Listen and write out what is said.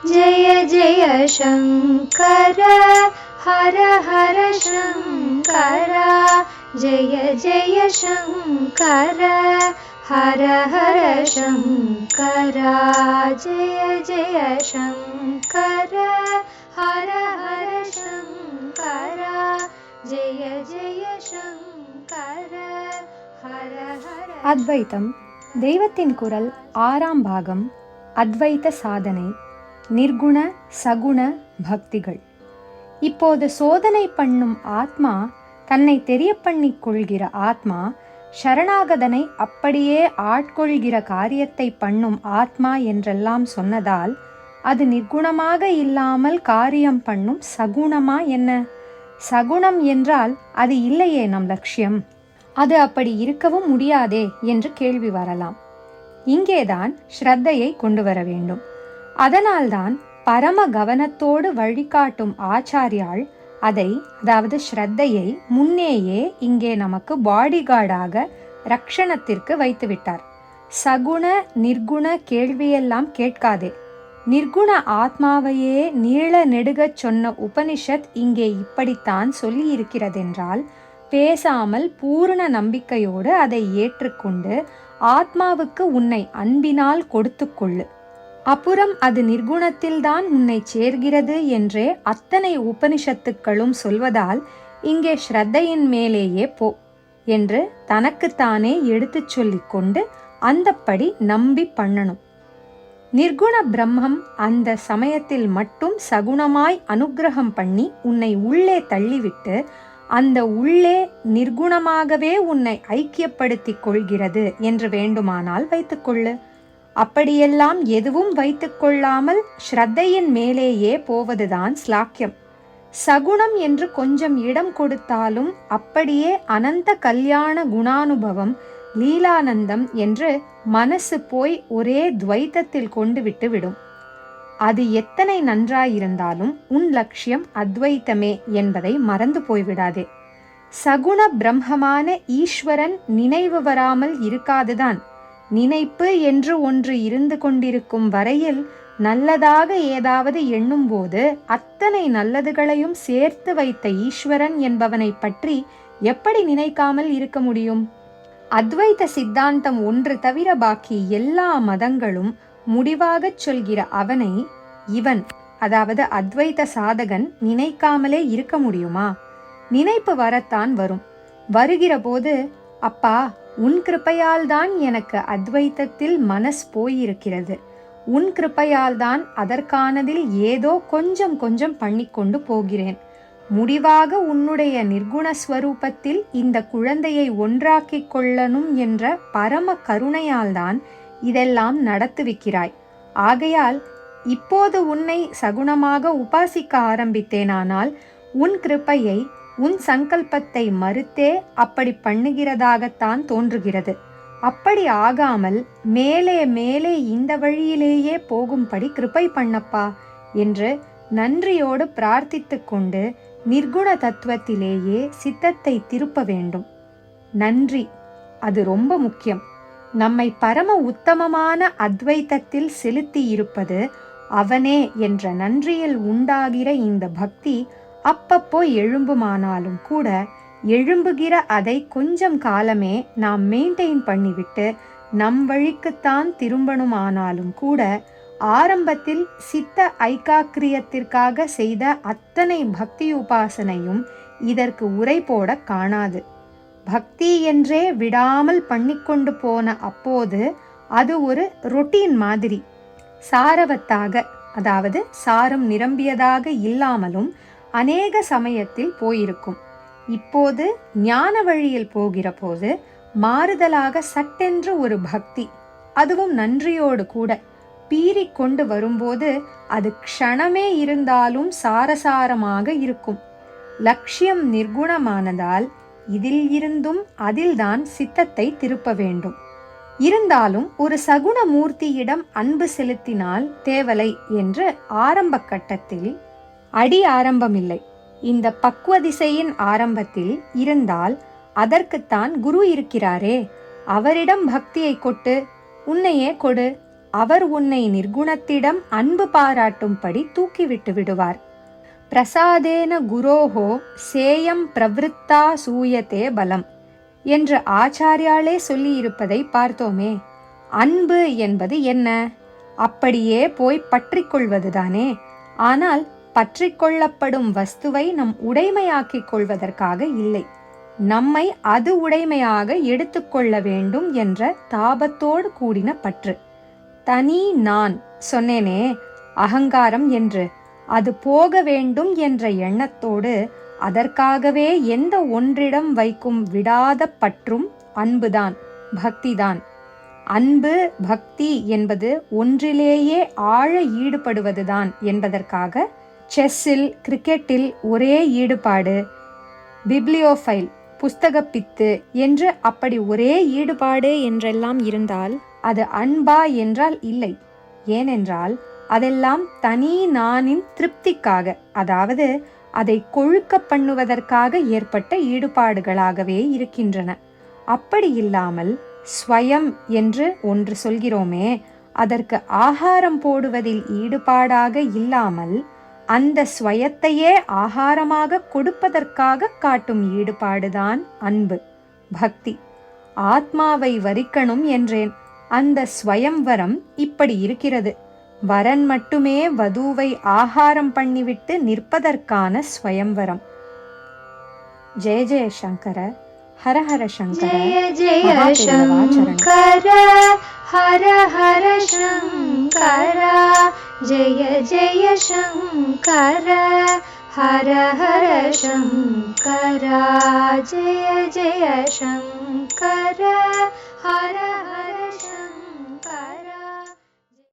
जय जय शङ्कर हर हर शङ्कर जय जय शङ्कर हर हर शङ्कर जय जय शङ्कर हर हर शङ्कर जय जय शङ्कर हर हर. அத்வைத்தம் தெய்வத்தின் குரல் 6ஆம் பாகம். அத்வைத சாதனை, நிர்குண சகுண பக்திகள். இப்போது சோதனை பண்ணும் ஆத்மா, தன்னை தெரிய பண்ணிக் கொள்கிற ஆத்மா, சரணாகதனை அப்படியே ஆட்கொள்கிற காரியத்தை பண்ணும் ஆத்மா என்றெல்லாம் சொன்னதால் அது நிர்குணமாக இல்லாமல் காரியம் பண்ணும் சகுணமா என்ன? சகுணம் என்றால் அது இல்லையே நம் லட்சியம், அது அப்படி இருக்கவும் முடியாதே என்று கேள்வி வரலாம். இங்கேதான் ஸ்ரத்தையை கொண்டு வர வேண்டும். அதனால்தான் பரம கவனத்தோடு வழிகாட்டும் ஆச்சாரியாள் அதை, அதாவது ஸ்ரத்தையை, முன்னேயே இங்கே நமக்கு பாடிகார்டாக ரக்ஷணத்திற்கு வைத்துவிட்டார். சகுண நிர்குண கேள்வியெல்லாம் கேட்காதே. நிர்குண ஆத்மாவையே நீள நெடுகச் சொன்ன உபனிஷத் இங்கே இப்படித்தான் சொல்லி இருக்கிறதென்றால் பேசாமல் பூரண நம்பிக்கையோடு அதை ஏற்றுக்கொண்டு ஆத்மாவுக்கு உன்னை அன்பினால் கொடுத்து கொள்ளு. அப்புறம் அது நிர்குணத்தில்தான் உன்னை சேர்கிறது என்றே அத்தனை உபனிஷத்துக்களும் சொல்வதால் இங்கே ஸ்ரத்தையின் மேலேயே போ என்று தனக்குத்தானே எடுத்துச் சொல்லிக் கொண்டு அந்தப்படி நம்பி பண்ணணும். நிர்குண பிரம்மம் அந்த சமயத்தில் மட்டும் சகுணமாய் அனுக்கிரகம் பண்ணி உன்னை உள்ளே தள்ளிவிட்டு அந்த உள்ளே நிர்குணமாகவே உன்னை ஐக்கியப்படுத்திக் கொள்கிறது என்று வேண்டுமானால் வைத்துக்கொள்ளு. அப்படியெல்லாம் எதுவும் வைத்துக் கொள்ளாமல் ஸ்ரத்தையின் மேலேயே போவதுதான் ஸ்லாக்கியம். சகுணம் என்று கொஞ்சம் இடம் கொடுத்தாலும் அப்படியே அனந்த கல்யாண குணானுபவம், லீலானந்தம் என்று மனசு போய் ஒரே துவைத்தத்தில் கொண்டு விட்டு விடும். அது எத்தனை நன்றாயிருந்தாலும் உன் லட்சியம் அத்வைத்தமே என்பதை மறந்து போய்விடாதே. சகுண பிரம்மமான ஈஸ்வரன் நினைவு வராமல் இருக்காதுதான். நினைப்பு என்று ஒன்று இருந்து கொண்டிருக்கும் வரையில் நல்லதாக ஏதாவது எண்ணும் போது அத்தனை நல்லதுகளையும் சேர்த்து வைத்த ஈஸ்வரன் என்பவனை பற்றி எப்படி நினைக்காமல் இருக்க முடியும்? அத்வைத சித்தாந்தம் ஒன்று தவிர பாக்கி எல்லா மதங்களும் முடிவாகச் சொல்கிற அவனை இவன், அதாவது அத்வைத சாதகன் நினைக்காமலே இருக்க முடியுமா? நினைப்பு வரத்தான் வரும். வருகிற போது, அப்பா உன் கிருப்பையால் தான் எனக்கு அத்வைத்தத்தில் மனஸ் போயிருக்கிறது, உன் கிருப்பையால் தான் அதற்கானதில் ஏதோ கொஞ்சம் கொஞ்சம் பண்ணிக்கொண்டு போகிறேன், முடிவாக உன்னுடைய நிர்குணஸ்வரூபத்தில் இந்த குழந்தையை ஒன்றாக்கிக் கொள்ளணும் என்ற பரம கருணையால்தான் இதெல்லாம் நடத்துவிக்கிறாய். ஆகையால் இப்போது உன்னை சகுணமாக உபாசிக்க ஆரம்பித்தேனானால் உன் கிருப்பையை, உன் சங்கல்பத்தை மறுத்தே அப்படி பண்ணுகிறதாகத்தான் தோன்றுகிறது. அப்படி ஆகாமல் மேலே மேலே இந்த வழியிலேயே போகும்படி கிருப்பை பண்ணப்பா என்று நன்றியோடு பிரார்த்தித்து கொண்டு நிர்குண தத்துவத்திலேயே சித்தத்தை திருப்ப வேண்டும். நன்றி, அது ரொம்ப முக்கியம். நம்மை பரம உத்தமமான அத்வைத்தத்தில் செலுத்தி இருப்பது அவனே என்ற நன்றியில் உண்டாகிற இந்த பக்தி அப்பப்போ எழும்புமானாலும் கூட எழும்புகிற அதை கொஞ்சம் காலமே நாம் மெயின்டைன் பண்ணிவிட்டு நம் வழிக்குத்தான் திரும்பணுமானாலும் கூட ஆரம்பத்தில் சித்த ஐகாக்கிரியத்திற்காக செய்த அத்தனை பக்தி உபாசனையும் இதற்கு உரை போட காணாது. பக்தி என்றே விடாமல் பண்ணிக்கொண்டு போன அப்போது அது ஒரு ரொட்டீன் மாதிரி சாரவத்தாக, அதாவது சாரம் நிரம்பியதாக இல்லாமலும் அநேக சமயத்தில் போயிருக்கும். இப்போது ஞான வழியில் போகிற போது மாறுதலாக சட்டென்று ஒரு பக்தி, அதுவும் நன்றியோடு கூட பீறிக்கொண்டு வரும்போது அது க்ஷணமே இருந்தாலும் சாரசாரமாக இருக்கும். லட்சியம் நிர்குணமானதால் இதில் இருந்தும் அதில்தான் சித்தத்தை திருப்ப வேண்டும். இருந்தாலும் ஒரு சகுண மூர்த்தியிடம் அன்பு செலுத்தினால் தேவலை என்று ஆரம்ப கட்டத்தில் அடி ஆரம்பமில்லை, இந்த பக்குவ திசையின் ஆரம்பத்தில் இருந்தால் அதற்குத்தான் குரு இருக்கிறாரே, அவரிடம் பக்தியை கொட்டு, உன்னையே கொடு, அவர் உன்னை நிர்குணத்திடம் அன்பு பாராட்டும்படி தூக்கிவிட்டு விடுவார். பிரசாதேன குரோஹோ சேயம் பிரவருத்தா சூயத்தே பலம் என்று ஆச்சாரியாலே சொல்லியிருப்பதை பார்த்தோமே. அன்பு என்பது என்ன? அப்படியே போய் பற்றி கொள்வதுதானே. ஆனால் பற்றி கொள்ளப்படும் வஸ்துவை நம் உடைமையாக்கிக் கொள்வதற்காக இல்லை, நம்மை அது உடைமையாக எடுத்துக்கொள்ள வேண்டும் என்ற தாபத்தோடு கூடின பற்று. தனி நான் சொன்னேனே அகங்காரம் என்று, அது போக வேண்டும் என்ற எண்ணத்தோடு அதற்காகவே எந்த ஒன்றிடம் வைக்கும் விடாத பற்றும் அன்புதான், பக்திதான். அன்பு பக்தி என்பது ஒன்றிலேயே ஆழ ஈடுபடுவதுதான் என்பதற்காக செஸ்ஸில் கிரிக்கெட்டில் ஒரே ஈடுபாடு, பிப்ளியோஃபைல் புஸ்தகப்பித்து என்று அப்படி ஒரே ஈடுபாடு என்றெல்லாம் இருந்தால் அது அன்பா என்றால் இல்லை. ஏனென்றால் அதெல்லாம் தனி நானின் திருப்திக்காக, அதாவது அதை கொழுக்க பண்ணுவதற்காக ஏற்பட்ட ஈடுபாடுகளாகவே இருக்கின்றன. அப்படி இல்லாமல் ஸ்வயம் என்று ஒன்று சொல்கிறோமே, அதற்கு ஆகாரம் போடுவதில் ஈடுபாடாக இல்லாமல் அந்த ஸ்வயத்தையே ஆகாரமாக கொடுப்பதற்காக காட்டும் ஈடுபாடுதான் அன்பு, பக்தி. ஆத்மாவை வரிக்கணும் என்றேன். அந்த ஸ்வயம்வரம் இப்படி இருக்கிறது. வரன் மட்டுமே வதூவை ஆகாரம் பண்ணிவிட்டு நிற்பதற்கான ஸ்வயம்வரம். ஜெய ஜெய சங்கர, ஹர ஹர சங்கர, ஜெய ஜெய சங்கர, ஹர ஹர சங்கர, ஜெய ஜெய சங்கர, ஹர ஹர சங்கர, ஜெய ஜெய சங்கர, ஹர ஹர சங்கர.